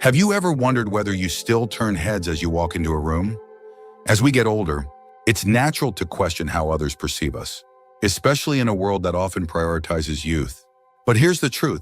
Have you ever wondered whether you still turn heads as you walk into a room? As we get older, it's natural to question how others perceive us, especially in a world that often prioritizes youth. But here's the truth.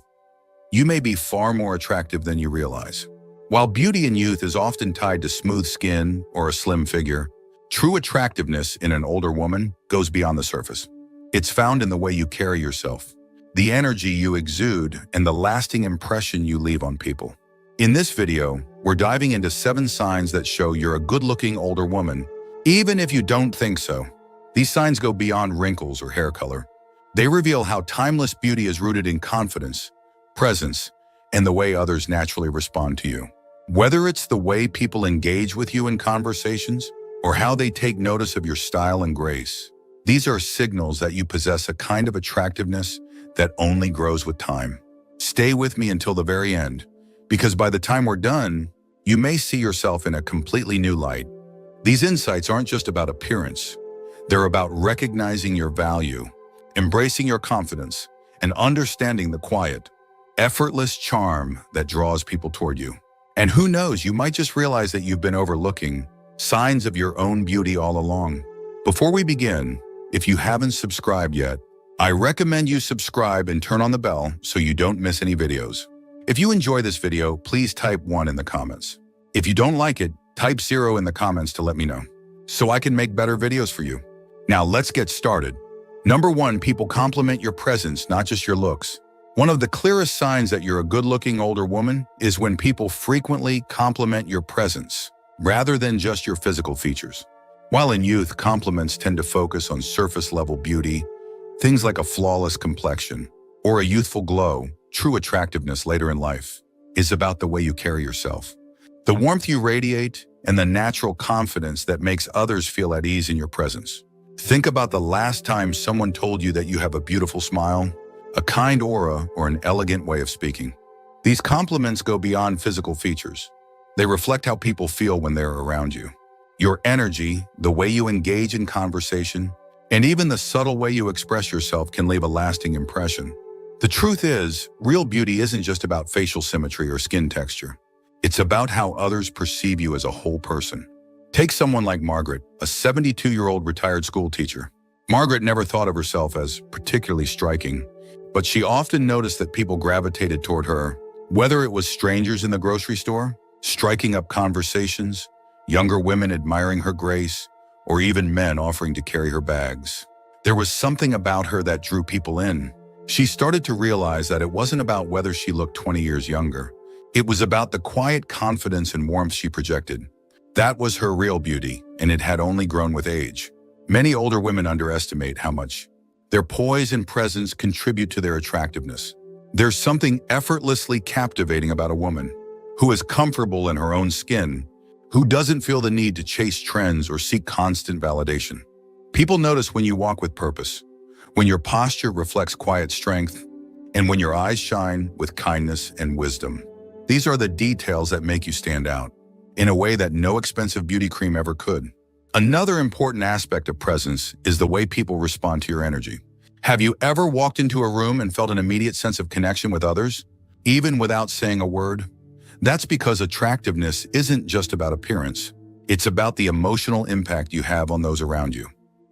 You may be far more attractive than you realize. While beauty in youth is often tied to smooth skin or a slim figure, true attractiveness in an older woman goes beyond the surface. It's found in the way you carry yourself, the energy you exude, and the lasting impression you leave on people. In this video, we're diving into 7 signs that show you're a good-looking older woman, even if you don't think so. These signs go beyond wrinkles or hair color. They reveal how timeless beauty is rooted in confidence, presence, and the way others naturally respond to you. Whether it's the way people engage with you in conversations or how they take notice of your style and grace, these are signals that you possess a kind of attractiveness that only grows with time. Stay with me until the very end, because by the time we're done, you may see yourself in a completely new light. These insights aren't just about appearance. They're about recognizing your value, embracing your confidence, and understanding the quiet, effortless charm that draws people toward you. And who knows, you might just realize that you've been overlooking signs of your own beauty all along. Before we begin, if you haven't subscribed yet, I recommend you subscribe and turn on the bell so you don't miss any videos. If you enjoy this video, please type 1 in the comments. If you don't like it, type 0 in the comments to let me know, so I can make better videos for you. Now let's get started. Number 1, people compliment your presence, not just your looks. One of the clearest signs that you're a good-looking older woman is when people frequently compliment your presence, rather than just your physical features. While in youth, compliments tend to focus on surface-level beauty, things like a flawless complexion or a youthful glow. True attractiveness later in life is about the way you carry yourself, the warmth you radiate, and the natural confidence that makes others feel at ease in your presence. Think about the last time someone told you that you have a beautiful smile, a kind aura, or an elegant way of speaking. These compliments go beyond physical features. They reflect how people feel when they're around you. Your energy, the way you engage in conversation, and even the subtle way you express yourself can leave a lasting impression. The truth is, real beauty isn't just about facial symmetry or skin texture. It's about how others perceive you as a whole person. Take someone like Margaret, a 72-year-old retired school teacher. Margaret never thought of herself as particularly striking, but she often noticed that people gravitated toward her, whether it was strangers in the grocery store, striking up conversations, younger women admiring her grace, or even men offering to carry her bags. There was something about her that drew people in. She started to realize that it wasn't about whether she looked 20 years younger. It was about the quiet confidence and warmth she projected. That was her real beauty, and it had only grown with age. Many older women underestimate how much their poise and presence contribute to their attractiveness. There's something effortlessly captivating about a woman who is comfortable in her own skin, who doesn't feel the need to chase trends or seek constant validation. People notice when you walk with purpose, when your posture reflects quiet strength, and when your eyes shine with kindness and wisdom. These are the details that make you stand out in a way that no expensive beauty cream ever could. Another important aspect of presence is the way people respond to your energy. Have you ever walked into a room and felt an immediate sense of connection with others, even without saying a word? That's because attractiveness isn't just about appearance. It's about the emotional impact you have on those around you.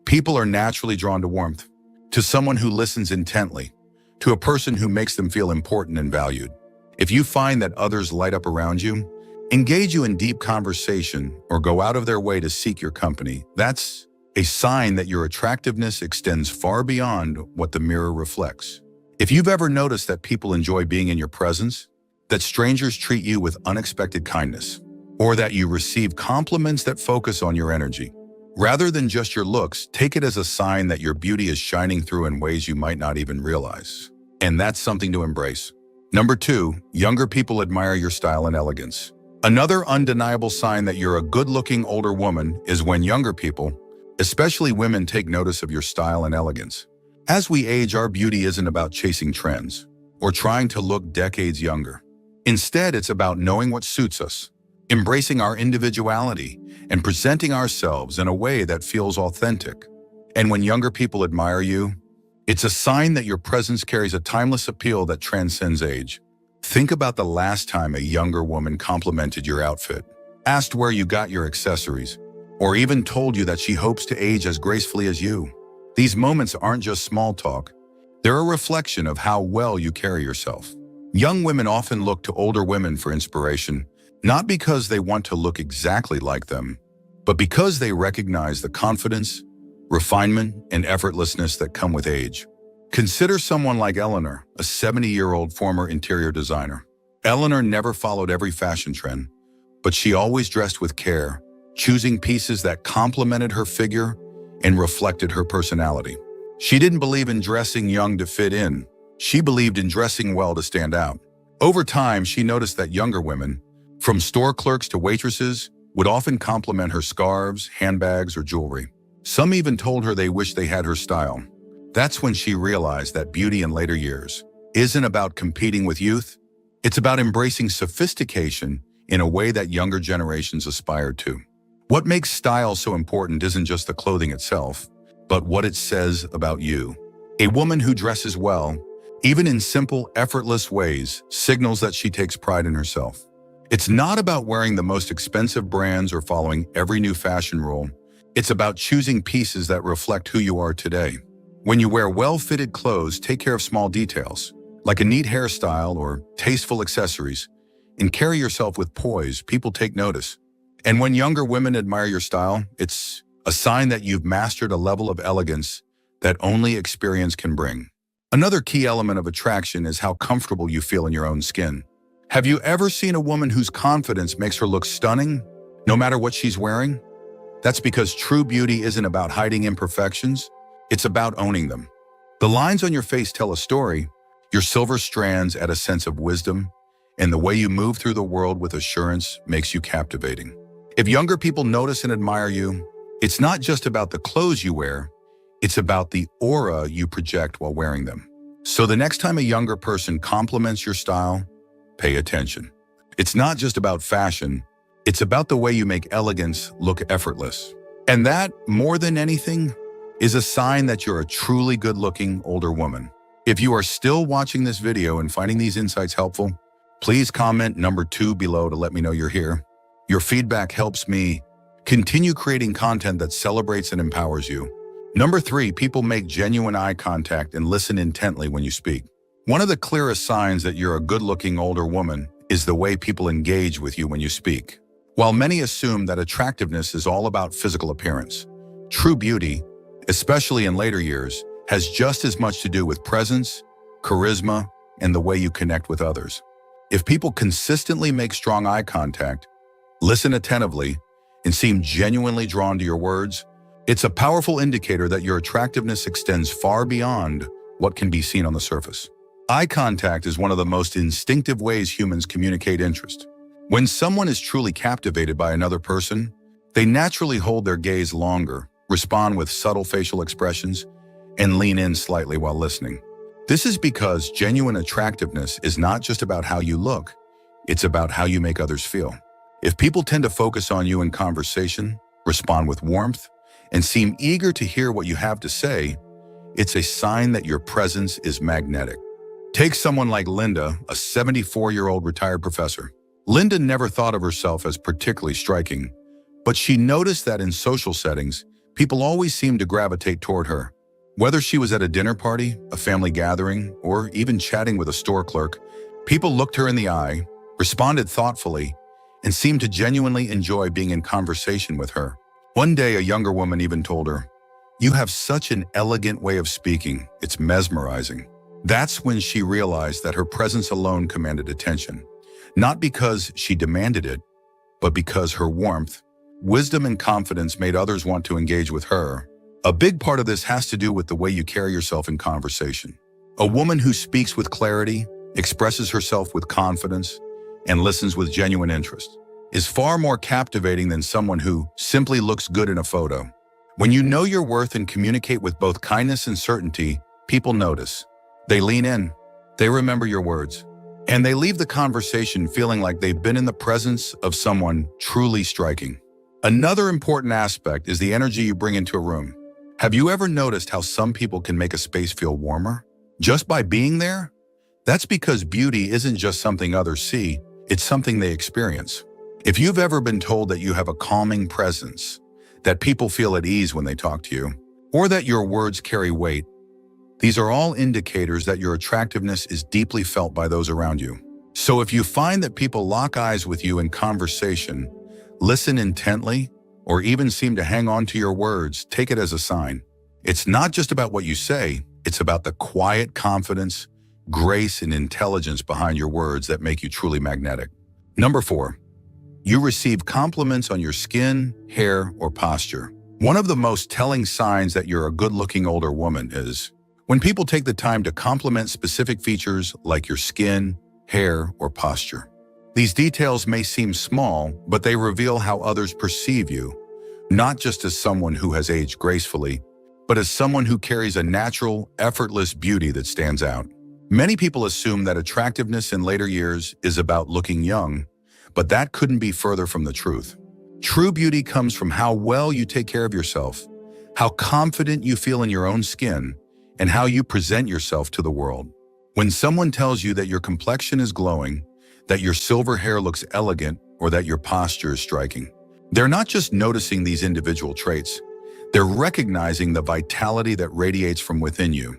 People are naturally drawn to warmth, to someone who listens intently, to a person who makes them feel important and valued. If you find that others light up around you, engage you in deep conversation, or go out of their way to seek your company, that's a sign that your attractiveness extends far beyond what the mirror reflects. If you've ever noticed that people enjoy being in your presence, that strangers treat you with unexpected kindness, or that you receive compliments that focus on your energy, rather than just your looks, take it as a sign that your beauty is shining through in ways you might not even realize. And that's something to embrace. Number 2, younger people admire your style and elegance. Another undeniable sign that you're a good-looking older woman is when younger people, especially women, take notice of your style and elegance. As we age, our beauty isn't about chasing trends or trying to look decades younger. Instead, it's about knowing what suits us, embracing our individuality, and presenting ourselves in a way that feels authentic. And when younger people admire you, it's a sign that your presence carries a timeless appeal that transcends age. Think about the last time a younger woman complimented your outfit, asked where you got your accessories, or even told you that she hopes to age as gracefully as you. These moments aren't just small talk. They're a reflection of how well you carry yourself. Young women often look to older women for inspiration, not because they want to look exactly like them, but because they recognize the confidence, refinement, and effortlessness that come with age. Consider someone like Eleanor, a 70-year-old former interior designer. Eleanor never followed every fashion trend, but she always dressed with care, choosing pieces that complemented her figure and reflected her personality. She didn't believe in dressing young to fit in. She believed in dressing well to stand out. Over time, she noticed that younger women, from store clerks to waitresses, would often compliment her scarves, handbags, or jewelry. Some even told her they wished they had her style. That's when she realized that beauty in later years isn't about competing with youth. It's about embracing sophistication in a way that younger generations aspired to. What makes style so important isn't just the clothing itself, but what it says about you. A woman who dresses well, even in simple, effortless ways, signals that she takes pride in herself. It's not about wearing the most expensive brands or following every new fashion rule. It's about choosing pieces that reflect who you are today. When you wear well-fitted clothes, take care of small details, like a neat hairstyle or tasteful accessories, and carry yourself with poise. People take notice. And when younger women admire your style, it's a sign that you've mastered a level of elegance that only experience can bring. Another key element of attraction is how comfortable you feel in your own skin. Have you ever seen a woman whose confidence makes her look stunning, no matter what she's wearing? That's because true beauty isn't about hiding imperfections, it's about owning them. The lines on your face tell a story, your silver strands add a sense of wisdom, and the way you move through the world with assurance makes you captivating. If younger people notice and admire you, it's not just about the clothes you wear, it's about the aura you project while wearing them. So the next time a younger person compliments your style, pay attention. It's not just about fashion, it's about the way you make elegance look effortless. And that, more than anything, is a sign that you're a truly good-looking older woman. If you are still watching this video and finding these insights helpful, please comment number 2 below to let me know you're here. Your feedback helps me continue creating content that celebrates and empowers you. Number 3, people make genuine eye contact and listen intently when you speak. One of the clearest signs that you're a good-looking older woman is the way people engage with you when you speak. While many assume that attractiveness is all about physical appearance, true beauty, especially in later years, has just as much to do with presence, charisma, and the way you connect with others. If people consistently make strong eye contact, listen attentively, and seem genuinely drawn to your words, it's a powerful indicator that your attractiveness extends far beyond what can be seen on the surface. Eye contact is one of the most instinctive ways humans communicate interest. When someone is truly captivated by another person, they naturally hold their gaze longer, respond with subtle facial expressions, and lean in slightly while listening. This is because genuine attractiveness is not just about how you look, it's about how you make others feel. If people tend to focus on you in conversation, respond with warmth, and seem eager to hear what you have to say, it's a sign that your presence is magnetic. Take someone like Linda, a 74-year-old retired professor. Linda never thought of herself as particularly striking, but she noticed that in social settings, people always seemed to gravitate toward her. Whether she was at a dinner party, a family gathering, or even chatting with a store clerk, people looked her in the eye, responded thoughtfully, and seemed to genuinely enjoy being in conversation with her. One day, a younger woman even told her, "You have such an elegant way of speaking, it's mesmerizing." That's when she realized that her presence alone commanded attention, not because she demanded it, but because her warmth, wisdom, and confidence made others want to engage with her. A big part of this has to do with the way you carry yourself in conversation. A woman who speaks with clarity, expresses herself with confidence, and listens with genuine interest is far more captivating than someone who simply looks good in a photo. When you know your worth and communicate with both kindness and certainty, people notice. They lean in, they remember your words, and they leave the conversation feeling like they've been in the presence of someone truly striking. Another important aspect is the energy you bring into a room. Have you ever noticed how some people can make a space feel warmer? Just by being there? That's because beauty isn't just something others see, it's something they experience. If you've ever been told that you have a calming presence, that people feel at ease when they talk to you, or that your words carry weight, these are all indicators that your attractiveness is deeply felt by those around you. So if you find that people lock eyes with you in conversation, listen intently, or even seem to hang on to your words, take it as a sign. It's not just about what you say, it's about the quiet confidence, grace, and intelligence behind your words that make you truly magnetic. Number 4, you receive compliments on your skin, hair, or posture. One of the most telling signs that you're a good-looking older woman is when people take the time to compliment specific features like your skin, hair, or posture. These details may seem small, but they reveal how others perceive you, not just as someone who has aged gracefully, but as someone who carries a natural, effortless beauty that stands out. Many people assume that attractiveness in later years is about looking young, but that couldn't be further from the truth. True beauty comes from how well you take care of yourself, how confident you feel in your own skin, and how you present yourself to the world. When someone tells you that your complexion is glowing, that your silver hair looks elegant, or that your posture is striking, they're not just noticing these individual traits, they're recognizing the vitality that radiates from within you.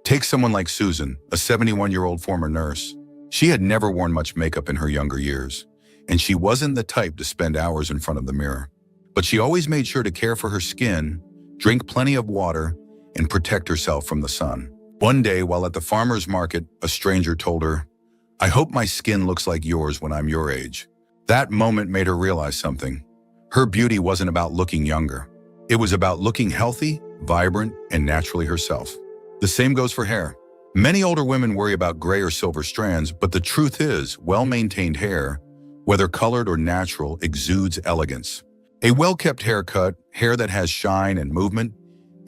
Take someone like Susan, a 71-year-old former nurse. She had never worn much makeup in her younger years, and she wasn't the type to spend hours in front of the mirror. But she always made sure to care for her skin, drink plenty of water, and protect herself from the sun. One day, while at the farmer's market, a stranger told her, "I hope my skin looks like yours when I'm your age." That moment made her realize something. Her beauty wasn't about looking younger. It was about looking healthy, vibrant, and naturally herself. The same goes for hair. Many older women worry about gray or silver strands, but the truth is, well-maintained hair, whether colored or natural, exudes elegance. A well-kept haircut, hair that has shine and movement,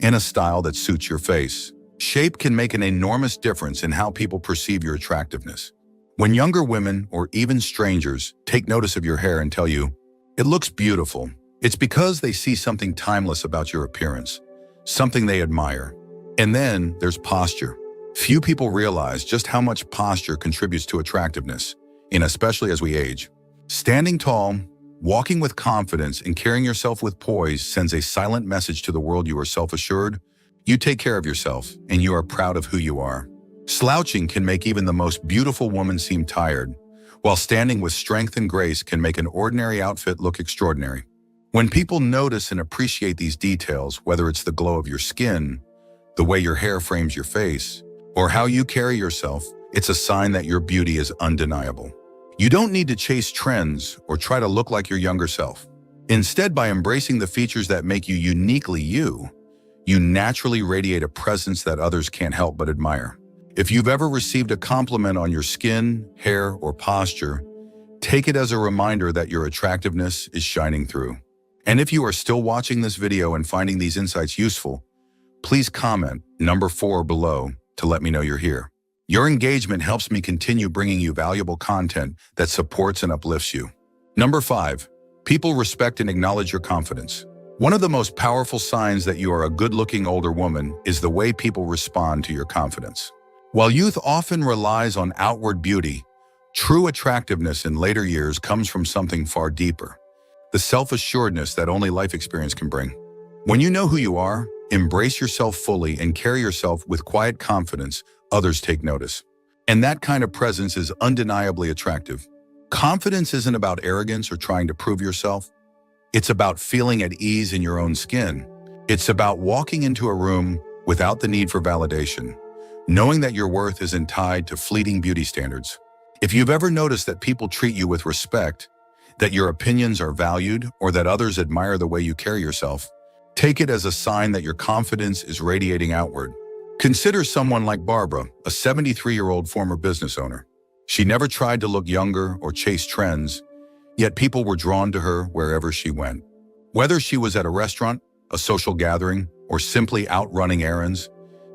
and a style that suits your face. Shape can make an enormous difference in how people perceive your attractiveness. When younger women, or even strangers, take notice of your hair and tell you, "It looks beautiful," it's because they see something timeless about your appearance, something they admire. And then there's posture. Few people realize just how much posture contributes to attractiveness, and especially as we age. Standing tall, walking with confidence, and carrying yourself with poise sends a silent message to the world you are self-assured, you take care of yourself, and you are proud of who you are. Slouching can make even the most beautiful woman seem tired, while standing with strength and grace can make an ordinary outfit look extraordinary. When people notice and appreciate these details, whether it's the glow of your skin, the way your hair frames your face, or how you carry yourself, it's a sign that your beauty is undeniable. You don't need to chase trends or try to look like your younger self. Instead, by embracing the features that make you uniquely you, you naturally radiate a presence that others can't help but admire. If you've ever received a compliment on your skin, hair, or posture, take it as a reminder that your attractiveness is shining through. And if you are still watching this video and finding these insights useful, please comment number 4 below to let me know you're here. Your engagement helps me continue bringing you valuable content that supports and uplifts you. Number 5, people respect and acknowledge your confidence. One of the most powerful signs that you are a good-looking older woman is the way people respond to your confidence. While youth often relies on outward beauty, true attractiveness in later years comes from something far deeper, the self-assuredness that only life experience can bring. When you know who you are, embrace yourself fully, and carry yourself with quiet confidence, others take notice. And that kind of presence is undeniably attractive. Confidence isn't about arrogance or trying to prove yourself. It's about feeling at ease in your own skin. It's about walking into a room without the need for validation, knowing that your worth isn't tied to fleeting beauty standards. If you've ever noticed that people treat you with respect, that your opinions are valued, or that others admire the way you carry yourself, take it as a sign that your confidence is radiating outward. Consider someone like Barbara, a 73-year-old former business owner. She never tried to look younger or chase trends, yet people were drawn to her wherever she went. Whether she was at a restaurant, a social gathering, or simply out running errands,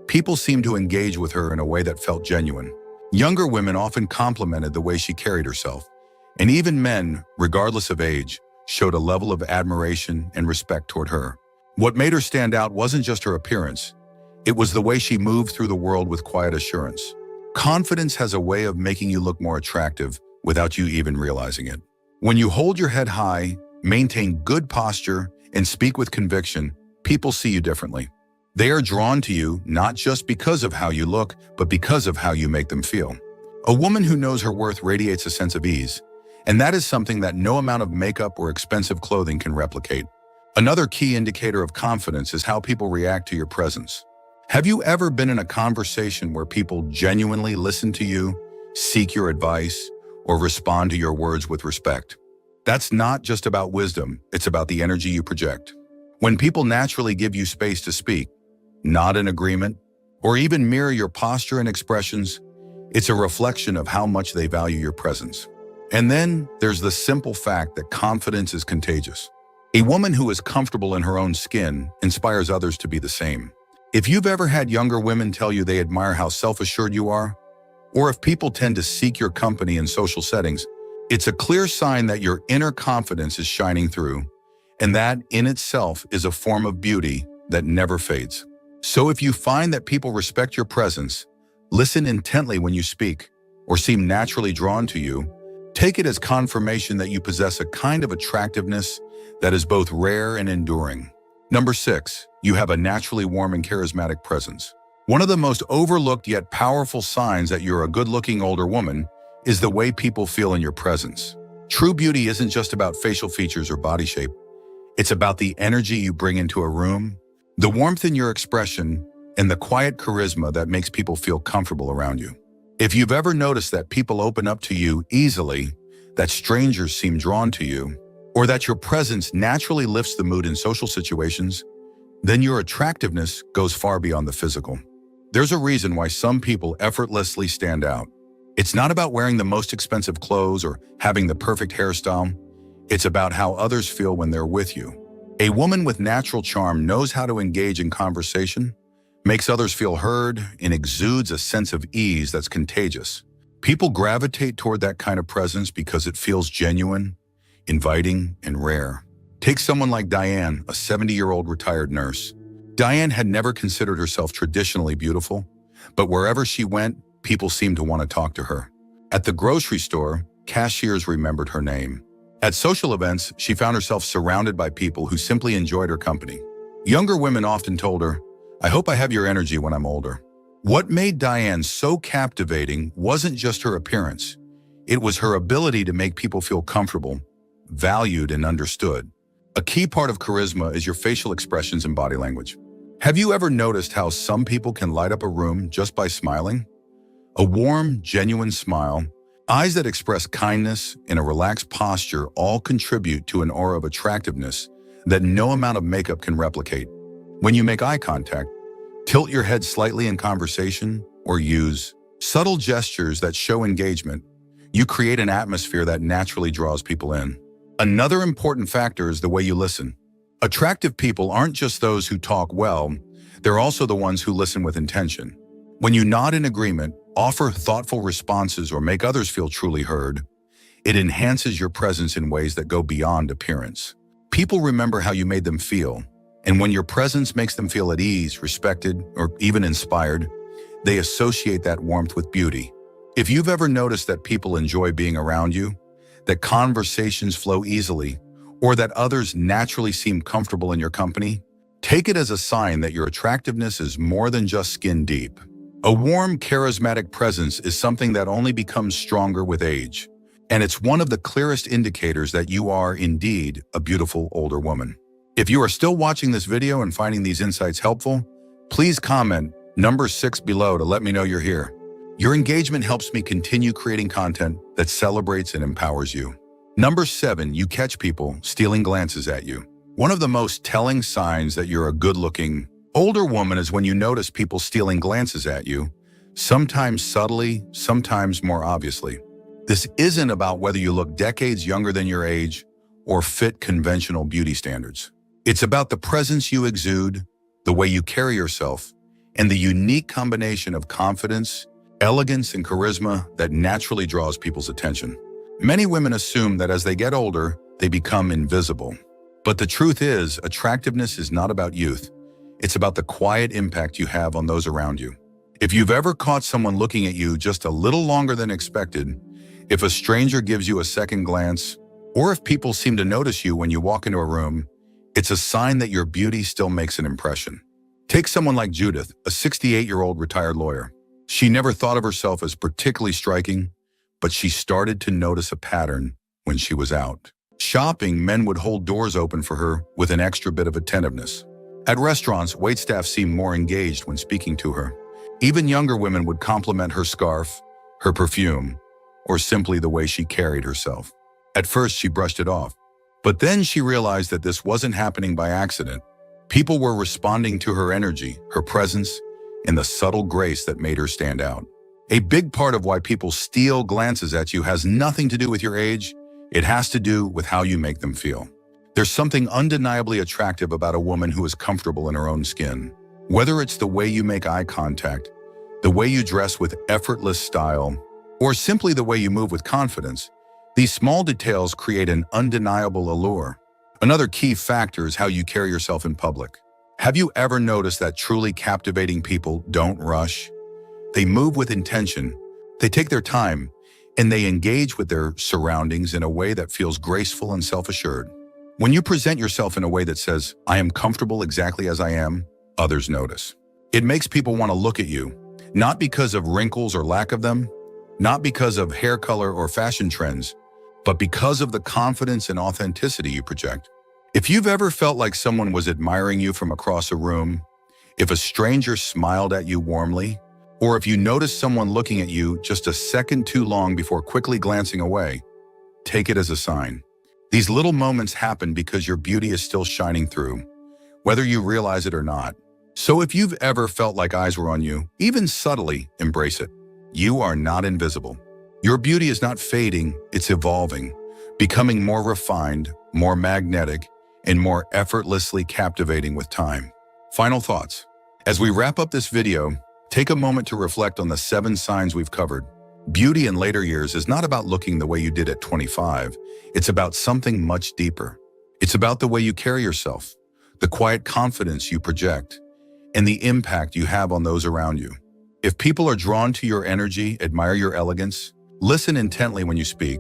people seemed to engage with her in a way that felt genuine. Younger women often complimented the way she carried herself, and even men, regardless of age, showed a level of admiration and respect toward her. What made her stand out wasn't just her appearance. It was the way she moved through the world with quiet assurance. Confidence has a way of making you look more attractive without you even realizing it. When you hold your head high, maintain good posture, and speak with conviction, people see you differently. They are drawn to you not just because of how you look, but because of how you make them feel. A woman who knows her worth radiates a sense of ease, and that is something that no amount of makeup or expensive clothing can replicate. Another key indicator of confidence is how people react to your presence. Have you ever been in a conversation where people genuinely listen to you, seek your advice, or respond to your words with respect? That's not just about wisdom, it's about the energy you project. When people naturally give you space to speak, nod in agreement, or even mirror your posture and expressions, it's a reflection of how much they value your presence. And then there's the simple fact that confidence is contagious. A woman who is comfortable in her own skin inspires others to be the same. If you've ever had younger women tell you they admire how self-assured you are, or if people tend to seek your company in social settings, it's a clear sign that your inner confidence is shining through, and that in itself is a form of beauty that never fades. So if you find that people respect your presence, listen intently when you speak, or seem naturally drawn to you, take it as confirmation that you possess a kind of attractiveness that is both rare and enduring. Number 6, you have a naturally warm and charismatic presence. One of the most overlooked yet powerful signs that you're a good-looking older woman is the way people feel in your presence. True beauty isn't just about facial features or body shape. It's about the energy you bring into a room, the warmth in your expression, and the quiet charisma that makes people feel comfortable around you. If you've ever noticed that people open up to you easily, that strangers seem drawn to you, or that your presence naturally lifts the mood in social situations, then your attractiveness goes far beyond the physical. There's a reason why some people effortlessly stand out. It's not about wearing the most expensive clothes or having the perfect hairstyle. It's about how others feel when they're with you. A woman with natural charm knows how to engage in conversation, makes others feel heard, and exudes a sense of ease that's contagious. People gravitate toward that kind of presence because it feels genuine, inviting, and rare. Take someone like Diane, a 70-year-old retired nurse. Diane had never considered herself traditionally beautiful, but wherever she went, people seemed to want to talk to her. At the grocery store, cashiers remembered her name. At social events, she found herself surrounded by people who simply enjoyed her company. Younger women often told her, "I hope I have your energy when I'm older." What made Diane so captivating wasn't just her appearance. It was her ability to make people feel comfortable, valued, and understood. A key part of charisma is your facial expressions and body language. Have you ever noticed how some people can light up a room just by smiling? A warm, genuine smile, eyes that express kindness, and a relaxed posture all contribute to an aura of attractiveness that no amount of makeup can replicate. When you make eye contact, tilt your head slightly in conversation, or use subtle gestures that show engagement, you create an atmosphere that naturally draws people in. Another important factor is the way you listen. Attractive people aren't just those who talk well, they're also the ones who listen with intention. When you nod in agreement, offer thoughtful responses, or make others feel truly heard, it enhances your presence in ways that go beyond appearance. People remember how you made them feel, and when your presence makes them feel at ease, respected, or even inspired, they associate that warmth with beauty. If you've ever noticed that people enjoy being around you, that conversations flow easily, or that others naturally seem comfortable in your company, take it as a sign that your attractiveness is more than just skin deep. A warm, charismatic presence is something that only becomes stronger with age, and it's one of the clearest indicators that you are indeed a beautiful older woman. If you are still watching this video and finding these insights helpful, please comment number 6 below to let me know you're here. Your engagement helps me continue creating content that celebrates and empowers you. Number 7, you catch people stealing glances at you. One of the most telling signs that you're a good-looking, older woman is when you notice people stealing glances at you, sometimes subtly, sometimes more obviously. This isn't about whether you look decades younger than your age or fit conventional beauty standards. It's about the presence you exude, the way you carry yourself, and the unique combination of confidence, elegance, and charisma that naturally draws people's attention. Many women assume that as they get older, they become invisible. But the truth is, attractiveness is not about youth. It's about the quiet impact you have on those around you. If you've ever caught someone looking at you just a little longer than expected, if a stranger gives you a second glance, or if people seem to notice you when you walk into a room, it's a sign that your beauty still makes an impression. Take someone like Judith, a 68-year-old retired lawyer. She never thought of herself as particularly striking, but she started to notice a pattern when she was out. Shopping, men would hold doors open for her with an extra bit of attentiveness. At restaurants, waitstaff seemed more engaged when speaking to her. Even younger women would compliment her scarf, her perfume, or simply the way she carried herself. At first, she brushed it off. But then she realized that this wasn't happening by accident. People were responding to her energy, her presence, and the subtle grace that made her stand out. A big part of why people steal glances at you has nothing to do with your age. It has to do with how you make them feel. There's something undeniably attractive about a woman who is comfortable in her own skin. Whether it's the way you make eye contact, the way you dress with effortless style, or simply the way you move with confidence, these small details create an undeniable allure. Another key factor is how you carry yourself in public. Have you ever noticed that truly captivating people don't rush? They move with intention, they take their time, and they engage with their surroundings in a way that feels graceful and self-assured. When you present yourself in a way that says, "I am comfortable exactly as I am," others notice. It makes people want to look at you, not because of wrinkles or lack of them, not because of hair color or fashion trends, but because of the confidence and authenticity you project. If you've ever felt like someone was admiring you from across a room, if a stranger smiled at you warmly, or if you noticed someone looking at you just a second too long before quickly glancing away, take it as a sign. These little moments happen because your beauty is still shining through, whether you realize it or not. So if you've ever felt like eyes were on you, even subtly, embrace it. You are not invisible. Your beauty is not fading, it's evolving, becoming more refined, more magnetic, and more effortlessly captivating with time. Final thoughts. As we wrap up this video, take a moment to reflect on the 7 signs we've covered. Beauty in later years is not about looking the way you did at 25. It's about something much deeper. It's about the way you carry yourself, the quiet confidence you project, and the impact you have on those around you. If people are drawn to your energy, admire your elegance, listen intently when you speak,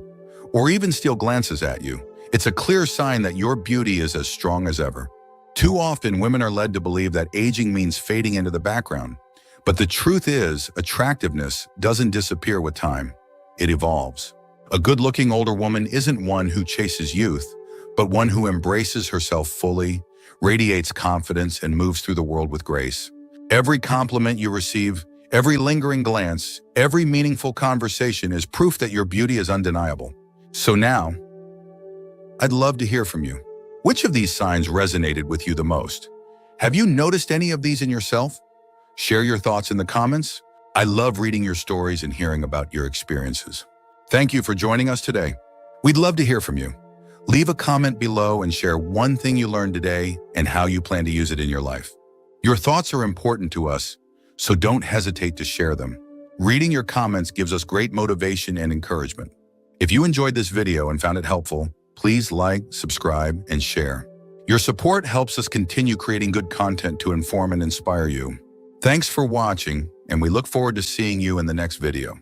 or even steal glances at you, it's a clear sign that your beauty is as strong as ever. Too often, women are led to believe that aging means fading into the background. But the truth is, attractiveness doesn't disappear with time. It evolves. A good-looking older woman isn't one who chases youth, but one who embraces herself fully, radiates confidence, and moves through the world with grace. Every compliment you receive, every lingering glance, every meaningful conversation is proof that your beauty is undeniable. So now, I'd love to hear from you. Which of these signs resonated with you the most? Have you noticed any of these in yourself? Share your thoughts in the comments. I love reading your stories and hearing about your experiences. Thank you for joining us today. We'd love to hear from you. Leave a comment below and share one thing you learned today and how you plan to use it in your life. Your thoughts are important to us, so don't hesitate to share them. Reading your comments gives us great motivation and encouragement. If you enjoyed this video and found it helpful, please like, subscribe, and share. Your support helps us continue creating good content to inform and inspire you. Thanks for watching, and we look forward to seeing you in the next video.